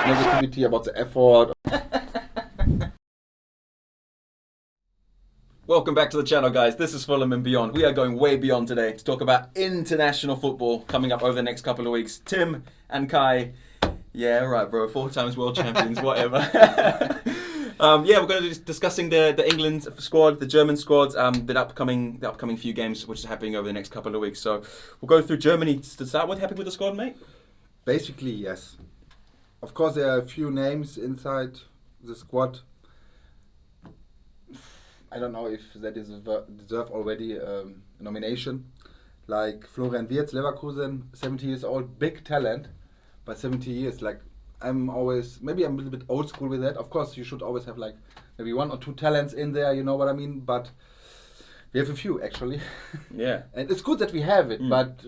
negativity, about the effort. Welcome back to the channel, guys. This is Fulham and Beyond. We are going way beyond today to talk about international football coming up over the next couple of weeks. Tim and Kai, yeah, right, bro, 4 times world champions, whatever. We're going to be discussing the England squad, the German squad, the upcoming few games which is happening over the next couple of weeks. So we'll go through Germany to start with. Happy with the squad, mate? Basically, yes. Of course, there are a few names inside the squad. I don't know if that deserve already a nomination. Like Florian Wirtz, Leverkusen, 70 years old, big talent, but 70 years. Like maybe I'm a little bit old school with that. Of course, you should always have like maybe 1 or 2 talents in there. You know what I mean? But we have a few actually. Yeah. And it's good that we have it, but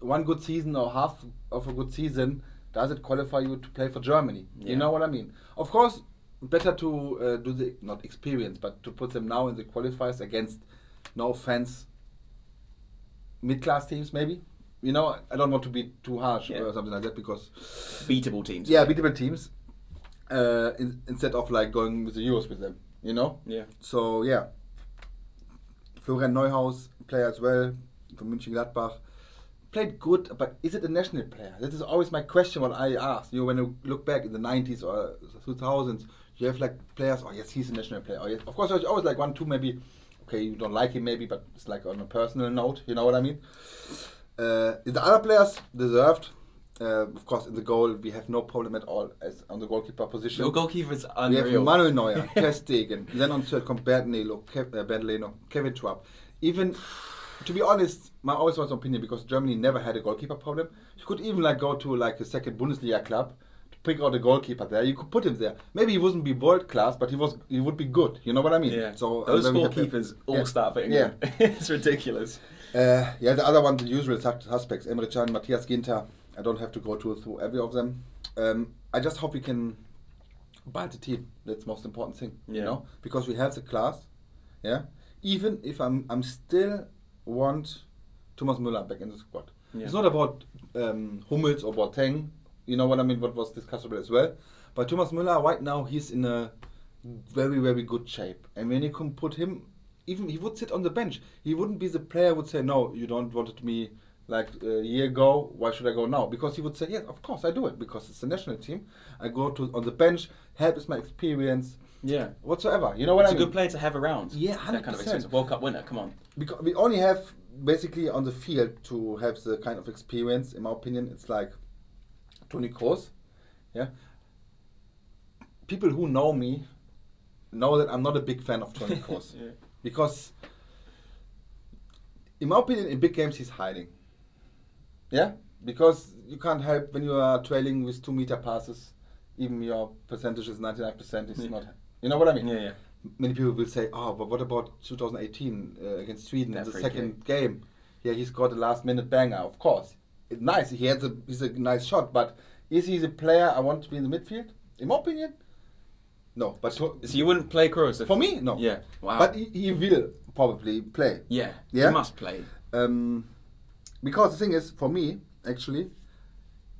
one good season or half of a good season, does it qualify you to play for Germany? Yeah. You know what I mean? Of course. Better to do the, not experience, but to put them now in the qualifiers against, no offense, mid-class teams maybe. You know, I don't want to be too harsh or something like that because... Beatable teams. Yeah, beatable teams. Instead of like going with the Euros with them, you know? Yeah. So, yeah. Florian Neuhaus, player as well, from Mönchengladbach. Played good, but is it a national player? That is always my question, what I ask. You know, when you look back in the 90s or 2000s, you have like players, oh yes, he's a national player. Oh yes, of course, there's always like 1, 2 maybe, okay, you don't like him maybe, but it's like on a personal note, you know what I mean? The other players deserved. Of course, in the goal, we have no problem at all as on the goalkeeper position. Your goalkeeper is unreal. We have Manuel Neuer, Ter Stegen, then on third come Bernd Leno, Kevin Trapp. Even, to be honest, my always was opinion, because Germany never had a goalkeeper problem. You could even like go to like a second Bundesliga club, pick out a goalkeeper there. You could put him there. Maybe he wouldn't be world class, but he would be good. You know what I mean? Yeah. So those 4 keepers all start for England. Yeah. It's ridiculous. The other one, the usual suspects: Emre Can, Matthias Ginter. I don't have to go through every of them. I just hope we can buy the team. That's the most important thing. Yeah. You know, because we have the class. Yeah. Even if I'm still want Thomas Müller back in the squad. Yeah. It's not about Hummels or Boateng. You know what I mean? What was discussable as well. But Thomas Müller right now, he's in a very, very good shape. And when you can put him, even he would sit on the bench. He wouldn't be the player who would say, no, you don't wanted me like a year ago. Why should I go now? Because he would say, yes, of course I do it. Because it's the national team. I go on the bench, help is my experience. Yeah. Whatsoever. You know what I mean? It's a good player to have around. Yeah, 100%. That kind of experience. World Cup winner, come on. Because we only have basically on the field to have the kind of experience. In my opinion, it's like Toni Kroos, yeah. People who know me know that I'm not a big fan of Toni Kroos. Yeah. Because, in my opinion, in big games he's hiding. Yeah, because you can't help when you are trailing with 2-meter passes. Even your percentage is 99%. It's not. You know what I mean? Yeah, yeah. Many people will say, "Oh, but what about 2018 against Sweden in the second game? Yeah, he scored a last-minute banger. Of course." It's nice. He's a nice shot, but is he the player I want to be in the midfield? In my opinion, no. But so you wouldn't play Kroos? For me, no. Yeah. Wow. But he will probably play. Yeah. Yeah. He must play. Because the thing is, for me, actually,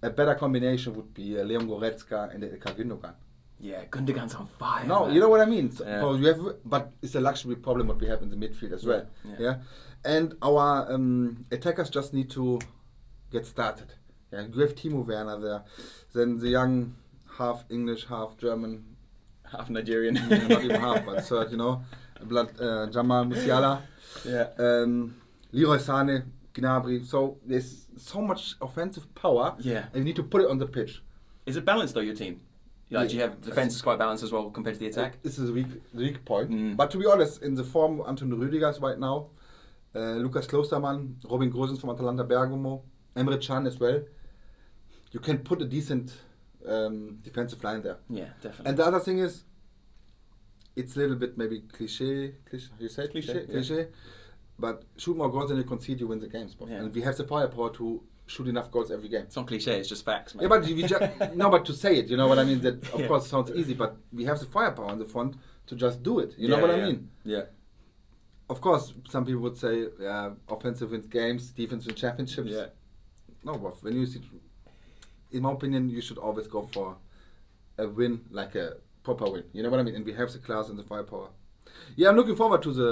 a better combination would be Leon Goretzka and Ilkay Gündogan. Yeah, Gundogan's on fire. No, man. you know what I mean. So, yeah. so you have, but it's a luxury problem what we have in the midfield as well. Yeah. And our attackers just need to get started. Yeah, you have Timo Werner there, then the young half English, half German, half Nigerian, not even half, but third, you know, Jamal Musiala, Leroy Sané, Gnabry. So there's so much offensive power. Yeah, and you need to put it on the pitch. Is it balanced though, your team? Like, do you have defense is quite balanced as well compared to the attack? This is the weak point. But to be honest, in the form of Antonio Rüdigers right now, Lukas Klostermann, Robin Gosens from Atalanta Bergamo, Emre Can as well, you can put a decent defensive line there. Yeah, definitely. And the other thing is, it's a little bit maybe cliche. You say cliche? Cliche. But shoot more goals than you concede, you win the games. Yeah. And we have the firepower to shoot enough goals every game. It's not cliche, it's just facts, man. Yeah, but we just, no, but to say it, you know what I mean? That of course sounds easy, but we have the firepower on the front to just do it. You know what I mean? Yeah. Of course, some people would say offensive wins games, defense wins championships. Yeah. No, but when you see, in my opinion, you should always go for a win, like a proper win. You know what I mean? And we have the class and the firepower. Yeah, I'm looking forward to the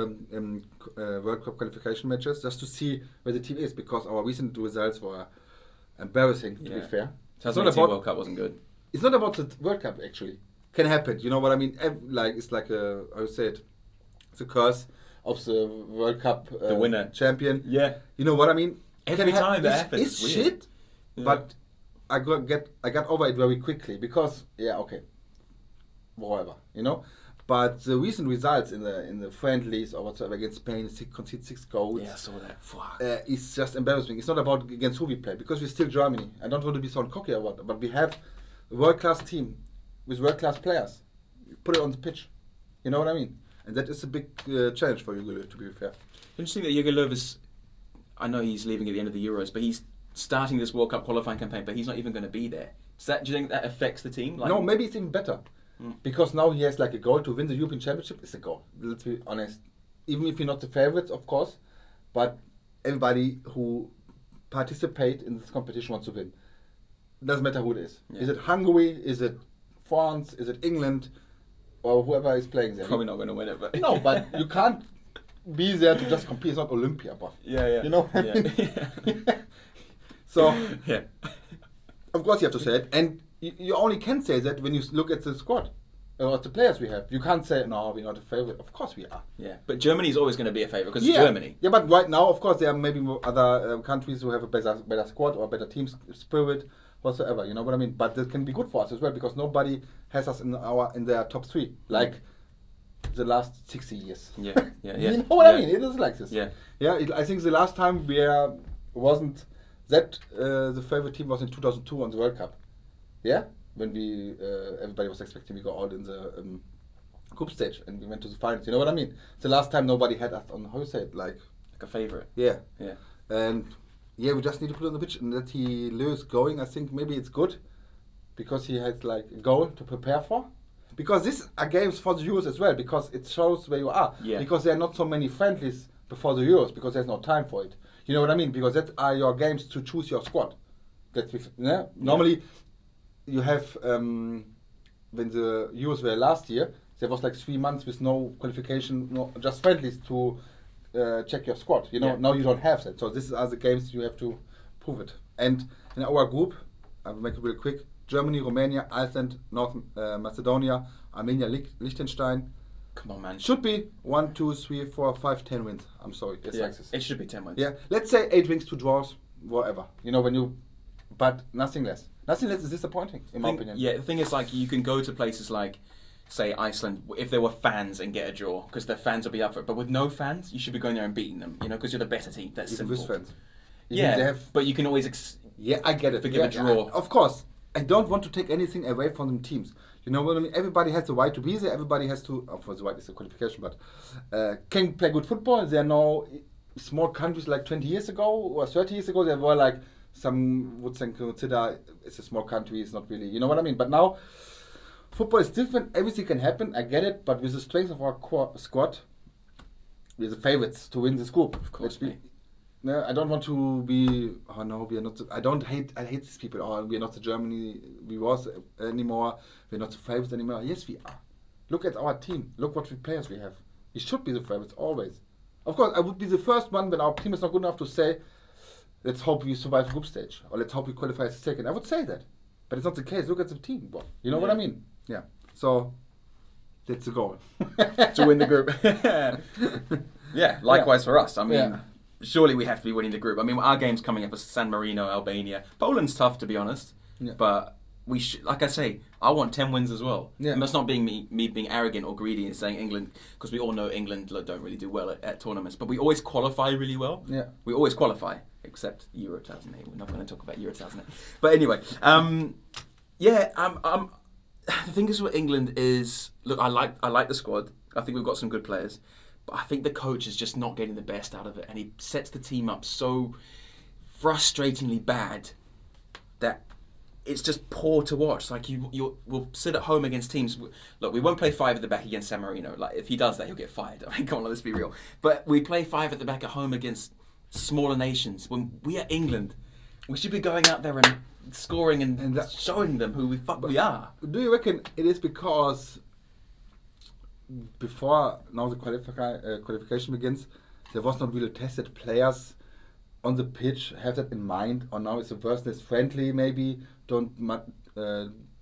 World Cup qualification matches just to see where the team is, because our recent results were embarrassing, to be fair. It's not about World Cup wasn't good. It's not about the World Cup, actually. Can happen, you know what I mean? It's like a, I would say it, it's a curse of the World Cup the winner champion. Yeah. You know what I mean? Every time that happens, it's shit, but I got over it very quickly because whatever, you know. But the recent results in the friendlies or whatsoever against Spain, concede 6 goals. Yeah, I saw that. Fuck. It's just embarrassing. It's not about against who we play, because we're still Germany. I don't want to be sound cocky or what, but we have a world-class team with world-class players. Put it on the pitch. You know what I mean? And that is a big challenge for Jogi Löw, to be fair. Interesting that Jogi Löw is, I know he's leaving at the end of the Euros, but he's starting this World Cup qualifying campaign, but he's not even going to be there. Do you think that affects the team? Like, no, maybe it's even better. Because now he has like a goal to win the European Championship. It's a goal. Let's be honest. Even if you're not the favorites, of course, but everybody who participate in this competition wants to win. Doesn't matter who it is. Yeah. Is it Hungary? Is it France? Is it England? Or whoever is playing there. Probably not going to win it, but no, but you can't be there to just compete. It's not Olympia, but yeah. You know. So of course you have to say it, and you only can say that when you look at the squad or the players we have. You can't say, no, we're not a favorite. Of course we are. Yeah, but Germany's always going to be a favorite because it's Germany. Yeah, but right now, of course, there are maybe other countries who have a better squad or better team spirit, whatsoever. You know what I mean? But that can be good for us as well, because nobody has us in their top 3 like the last 60 years. Yeah. You know what I mean? It is like this. Yeah. I think the last time we wasn't that the favorite team was in 2002 on the World Cup. Yeah, when we everybody was expecting we go out in the group stage and we went to the finals. You know what I mean? It's the last time nobody had us on, how you say it, like a favorite. Yeah. And we just need to put it on the pitch, and that he loses going. I think maybe it's good because he has like a goal to prepare for. Because these are games for the Euros as well, because it shows where you are. Yeah. Because there are not so many friendlies before the Euros, because there's no time for it. You know what I mean? Because that are your games to choose your squad. Normally, you have when the Euros were last year, there was like 3 months with no qualification, just friendlies to check your squad. You know, now you don't have that. So these are the games you have to prove it. And in our group, I will make it real quick: Germany, Romania, Iceland, North Macedonia, Armenia, Liechtenstein. Come on, man. Should be 1, 2, 3, 4, 5, 10 wins. I'm sorry. It's like this. It should be 10 wins. Yeah. Let's say 8 wins, 2 draws, whatever. You know, but nothing less. Nothing less is disappointing, in my opinion. Yeah, the thing is, like, you can go to places like, say, Iceland, if there were fans, and get a draw, because the fans will be up for it. But with no fans, you should be going there and beating them, you know, because you're the better team. That's even simple. with fans. But you can always I get it. Forgive a draw. Of course. I don't want to take anything away from them teams. You know what I mean? Everybody has the right to be there. Everybody has to, of course, the right is the qualification, but can play good football. There are no small countries like 20 years ago or 30 years ago. There were like, some would consider it's a small country. It's not really, you know what I mean? But now, football is different. Everything can happen. I get it. But with the strength of our core squad, we're the favorites to win this group. Of course, No, I don't want to be. Oh no, we are not. I hate these people. Oh, we are not the Germany we was anymore. We're not the favorites anymore. Yes, we are. Look at our team. Look what players we have. We should be the favorites always. Of course, I would be the first one when our team is not good enough to say, let's hope we survive the group stage, or let's hope we qualify as second. I would say that, but it's not the case. Look at the team. Well, you know what I mean? Yeah. So that's the goal. To win the group. Yeah. Likewise for us. I mean. Yeah. Surely we have to be winning the group. I mean, our game's coming up as San Marino, Albania. Poland's tough, to be honest. Yeah. But we should, like I say, I want 10 wins as well. Yeah. And that's not being me being arrogant or greedy and saying England, because we all know England don't really do well at tournaments. But we always qualify really well. Yeah. We always qualify, except Euro 2008. We're not going to talk about Euro 2008. But anyway, the thing is with England is, look, I like the squad. I think we've got some good players. But I think the coach is just not getting the best out of it, and he sets the team up so frustratingly bad that it's just poor to watch. Like we'll sit at home against teams. Look, we won't play 5 at the back against San Marino. Like if he does that, he'll get fired. I mean, come on, let's be real. But we play 5 at the back at home against smaller nations. When we are England, We should be going out there and scoring and showing them who we are. Do you reckon it is because before now the qualification begins, there was not really tested players on the pitch, have that in mind, or now it's a person that's friendly, maybe don't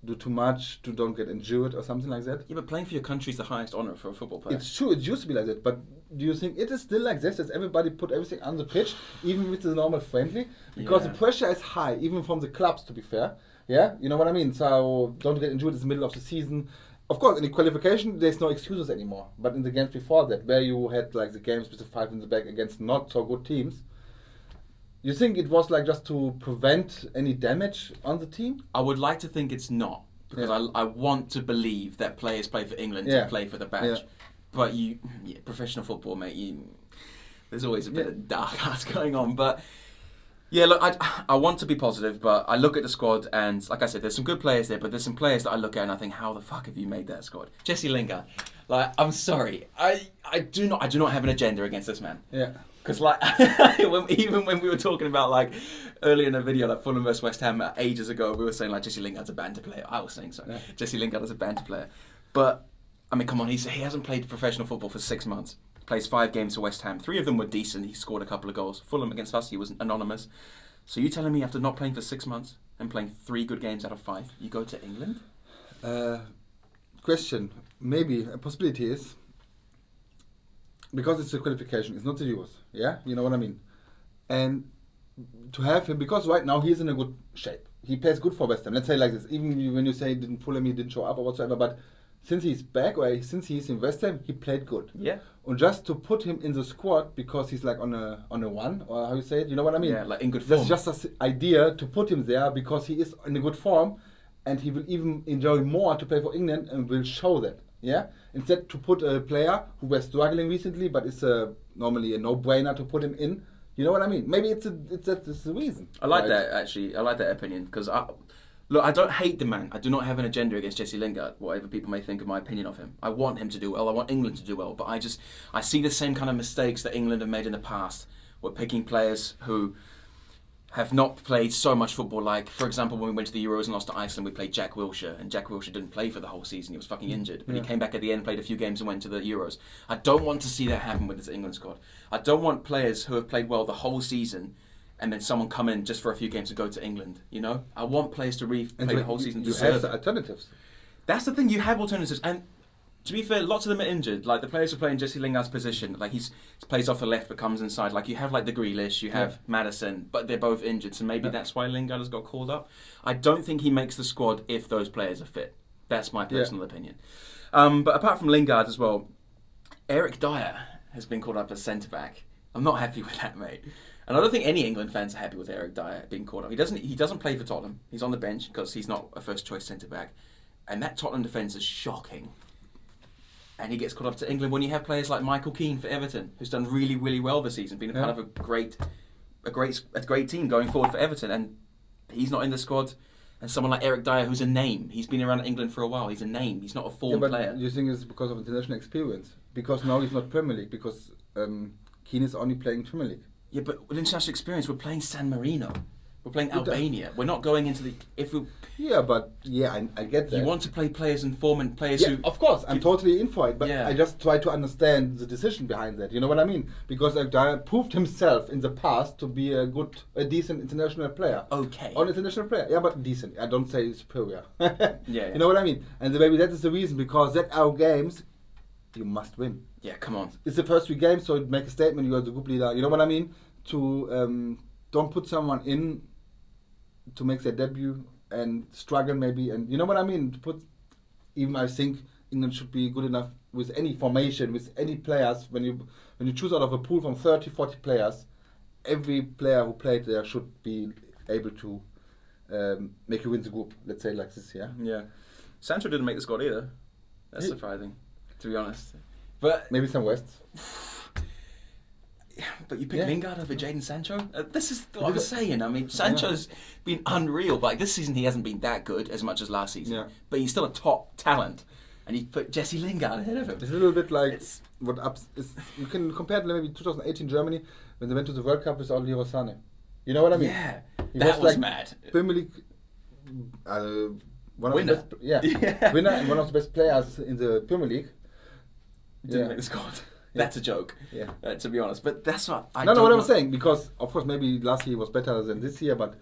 do too much to don't get injured or something like that? Yeah, but playing for your country is the highest honour for a football player. It's true, it used to be like that, but do you think it is still like this, that everybody put everything on the pitch, even with the normal friendly? Because the pressure is high, even from the clubs, to be fair. Yeah, you know what I mean? So don't get injured in the middle of the season. Of course, in the qualification, there's no excuses anymore. But in the games before that, where you had like the games with the 5 in the back against not so good teams, you think it was like just to prevent any damage on the team? I would like to think it's not, because I want to believe that players play for England to play for the badge. Yeah. But professional football, mate, there's always a bit of dark arts going on. But yeah, look, I want to be positive, but I look at the squad and, like I said, there's some good players there, but there's some players that I look at and I think, how the fuck have you made that squad? Jesse Lingard, like, I'm sorry, I do not have an agenda against this man. Yeah. Because like, even when we were talking about like earlier in the video, like Fulham vs West Ham ages ago, we were saying like Jesse Lingard's a banter player. I was saying so. Yeah. Jesse Lingard is a banter player, but I mean, come on, he hasn't played professional football for 6 months. Plays 5 games for West Ham. 3 of them were decent. He scored a couple of goals. Fulham against us, he was anonymous. So you telling me after not playing for 6 months and playing 3 good games out of 5, you go to England? Question, maybe a possibility is, because it's a qualification, it's not the Euros, yeah? You know what I mean? And to have him, because right now he's in a good shape. He plays good for West Ham. Let's say like this, even when you say he didn't show up or whatsoever, but since he's back, or since he's in West Ham, he played good. Yeah. And just to put him in the squad, because he's like on a one, or how you say it, you know what I mean? Yeah, like in good form. That's just an idea to put him there, because he is in a good form, and he will even enjoy more to play for England, and will show that. Yeah, instead to put a player who was struggling recently, but it's normally a no-brainer to put him in. You know what I mean? Maybe that's the reason. I like that actually. I like that opinion because look, I don't hate the man. I do not have an agenda against Jesse Lingard. Whatever people may think of my opinion of him, I want him to do well. I want England to do well. But I see the same kind of mistakes that England have made in the past. We're picking players who have not played so much football. Like, for example, when we went to the Euros and lost to Iceland, we played Jack Wilshere, and Jack Wilshere didn't play for the whole season. He was fucking injured. But he came back at the end, played a few games and went to the Euros. I don't want to see that happen with this England squad. I don't want players who have played well the whole season and then someone come in just for a few games and go to England, you know? I want players to play the whole season. You have the alternatives. That's the thing, you have alternatives. And to be fair, lots of them are injured. Like the players who play in Jesse Lingard's position, like he plays off the left but comes inside. Like you have like the Grealish, you have Maddison, but they're both injured. So maybe that's why Lingard has got called up. I don't think he makes the squad if those players are fit. That's my personal opinion. But apart from Lingard as well, Eric Dyer has been called up as centre-back. I'm not happy with that, mate. And I don't think any England fans are happy with Eric Dyer being called up. He doesn't play for Tottenham. He's on the bench because he's not a first-choice centre-back. And that Tottenham defence is shocking. And he gets called up to England when you have players like Michael Keane for Everton, who's done really, really well this season, been a part of a great team going forward for Everton, and he's not in the squad. And someone like Eric Dyer, who's a name, he's been around England for a while. He's a name. He's not a form player. You think it's because of international experience? Because now he's not Premier League. Because Keane is only playing Premier League. Yeah, but with international experience, we're playing San Marino. We're playing Albania. We're not going into the... I get that. You want to play players in form and players who... Of course, I'm totally in for it, but I just try to understand the decision behind that. You know what I mean? Because Dyer proved himself in the past to be a decent international player. Okay. An international player. Yeah, but decent. I don't say superior. You know what I mean? And maybe that is the reason, because that our games, you must win. Yeah, come on. It's the first 3 games, so make a statement, you are the group leader. You know what I mean? To don't put someone in to make their debut and struggle maybe, and you know what I mean, I think England should be good enough with any formation, with any players. When you choose out of a pool from 30, 40 players, every player who played there should be able to make you win the group, let's say like this. Yeah, Sancho didn't make the squad either. That's surprising, to be honest. But maybe some Wests. But you pick Lingard over Jadon Sancho? This is what I was saying. I mean, Sancho's been unreal. Like this season, he hasn't been that good as much as last season. Yeah. But he's still a top talent. And you put Jesse Lingard ahead of him. It's a little bit like you can compare it to maybe 2018 Germany when they went to the World Cup without Leroy Sané. You know what I mean? Yeah. He That was like mad. Premier League one of Winner. the best, winner and one of the best players in the Premier League. Didn't make the squad. That's a joke. Yeah. To be honest, but that's what I. No, what I'm saying, because of course maybe last year was better than this year, but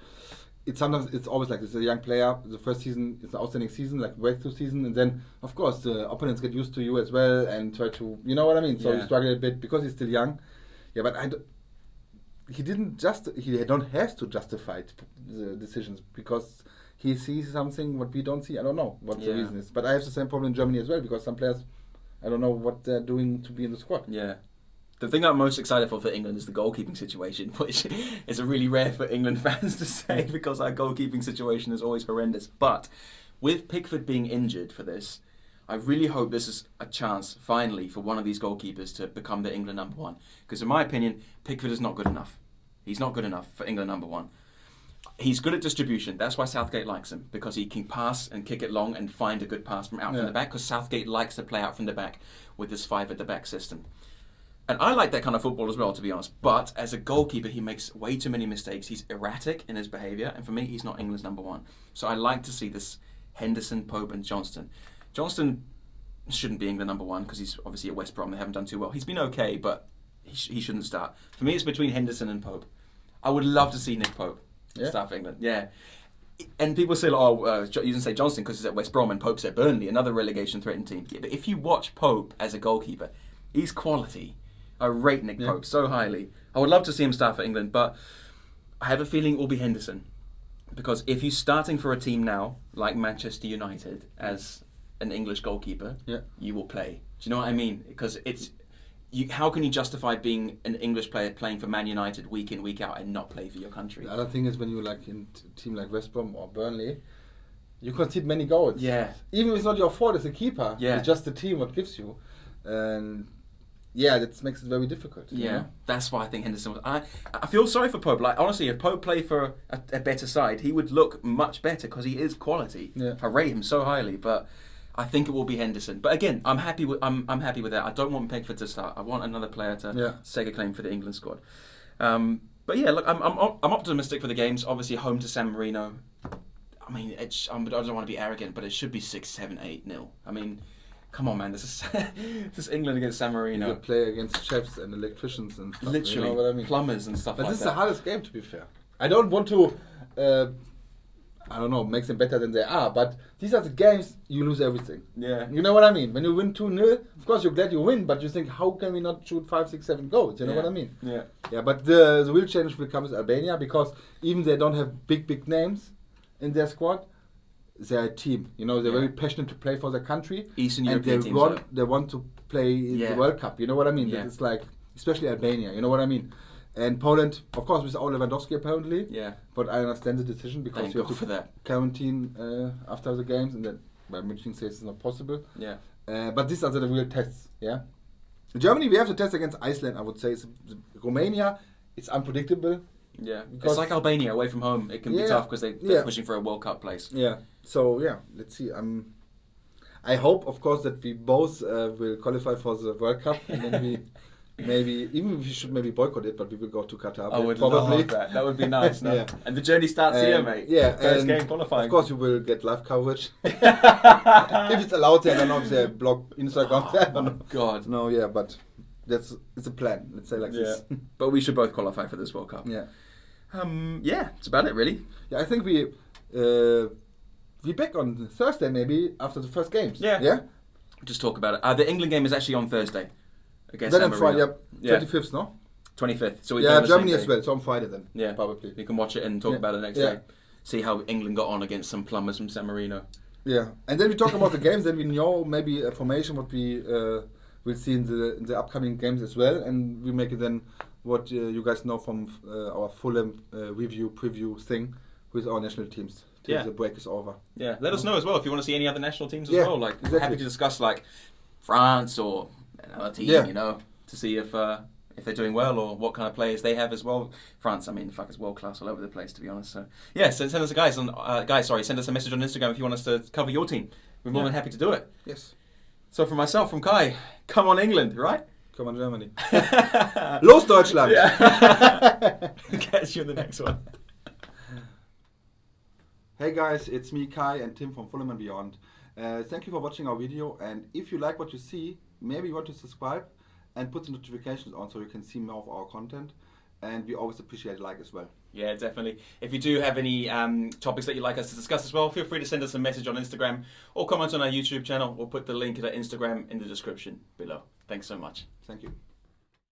it's always like this. A young player, the first season is an outstanding season, like breakthrough season, and then of course the opponents get used to you as well and try to, you know what I mean. So you struggle a bit because he's still young. Yeah, but he don't have to justify the decisions because he sees something what we don't see. I don't know what the reason is, but I have the same problem in Germany as well because some players, I don't know what they're doing to be in the squad. Yeah. The thing I'm most excited for England is the goalkeeping situation, which is really rare for England fans to say because our goalkeeping situation is always horrendous. But with Pickford being injured for this, I really hope this is a chance, finally, for one of these goalkeepers to become the England number one. Because in my opinion, Pickford is not good enough. He's not good enough for England number one. He's good at distribution. That's why Southgate likes him, because he can pass and kick it long and find a good pass from out from the back, because Southgate likes to play out from the back with this 5 at the back system. And I like that kind of football as well, to be honest. But as a goalkeeper, he makes way too many mistakes. He's erratic in his behaviour. And for me, he's not England's number one. So I like to see this Henderson, Pope and Johnston. Johnston shouldn't be England number one because he's obviously at West Brom. They haven't done too well. He's been okay, but he shouldn't start. For me, it's between Henderson and Pope. I would love to see Nick Pope start for England. Yeah. And people say, you didn't say Johnston because he's at West Brom and Pope's at Burnley, another relegation-threatened team. Yeah, but if you watch Pope as a goalkeeper, he's quality. I rate Nick Pope so highly. I would love to see him start for England, but I have a feeling it will be Henderson. Because if he's starting for a team now, like Manchester United, as an English goalkeeper, you will play. Do you know what I mean? Because how can you justify being an English player playing for Man United week in, week out and not play for your country? The other thing is when you like in a team like West Brom or Burnley, you concede many goals. Yeah. Even if it's not your fault as a keeper, it's just the team what gives you. And that makes it very difficult. Yeah, know? That's why I think Henderson was. I feel sorry for Pope. Like honestly, if Pope played for a better side, he would look much better because he is quality. Yeah. I rate him so highly, but I think it will be Henderson. But again, I'm happy with that. I don't want Pickford to start. I want another player to stake a claim for the England squad. But yeah, look, I'm optimistic for the games. Obviously, home to San Marino. I mean, I don't want to be arrogant, but it should be 6, 7, 8-0. I mean. Come on, man! This is England against San Marino. You play against chefs and electricians and stuff. Literally, you know what I mean? Plumbers and stuff. But like this is that. the hardest game, to be fair. I don't want to, make them better than they are. But these are the games you lose everything. Yeah. You know what I mean? When you win 2-0, of course you're glad you win, but you think, how can we not shoot 5, 6, 7 goals? You know what I mean? Yeah. Yeah. But the real challenge will come with Albania because even they don't have big names in their squad. They're a team, they're very passionate to play for their country. Eastern and European teams. They want to play in the World Cup, you know what I mean? Yeah. It's like, especially Albania, you know what I mean? And Poland, of course, without Lewandowski apparently. Yeah. But I understand the decision because Thank you have God to for that. quarantine after the games, and then München says it's not possible. Yeah. But these are the real tests, yeah? In Germany, we have the test against Iceland, I would say. Romania, it's unpredictable. Yeah, it's like Albania away from home. It can be tough because they're pushing for a World Cup place. Yeah, so let's see. I hope, of course, that we both will qualify for the World Cup, and then we we should boycott it, but we will go to Qatar. I would probably love that. That would be nice. No? And the journey starts here, mate. Yeah, first game qualifying. Of course, you will get live coverage if it's allowed. I don't know if they block Instagram. Oh God, no, but it's a plan. Let's say like this. But we should both qualify for this World Cup. Yeah. That's about it, really. Yeah, I think we back on Thursday maybe after the first games. Yeah. Yeah. Just talk about it. The England game is actually on Thursday against Then San on Marino. Friday, 25th, no? 25th. So Germany as well. So on Friday then. Yeah, probably. You can watch it and talk about it next day. See how England got on against some plumbers from San Marino. Yeah, and then we talk about the games. Then we know maybe a formation what we will see in the upcoming games as well, and we make it then what you guys know from our Fulham preview thing with our national teams till the break is over. Yeah, let us know as well if you want to see any other national teams as well. Like, happy to discuss like France or another team, to see if they're doing well or what kind of players they have as well. France, I mean, it's world class all over the place, to be honest. So so send us send us a message on Instagram if you want us to cover your team. We're more than happy to do it. Yes. So from myself, from Kai, come on England, right? Come on Germany. Los Deutschland. Yeah. Catch you in the next one. Hey guys, it's me Kai and Tim from Fulham and Beyond. Thank you for watching our video, and if you like what you see, maybe you want to subscribe and put the notifications on so you can see more of our content, and we always appreciate a like as well. Yeah, definitely. If you do have any topics that you'd like us to discuss as well, feel free to send us a message on Instagram or comment on our YouTube channel. We'll put the link to the Instagram in the description below. Thanks so much. Thank you.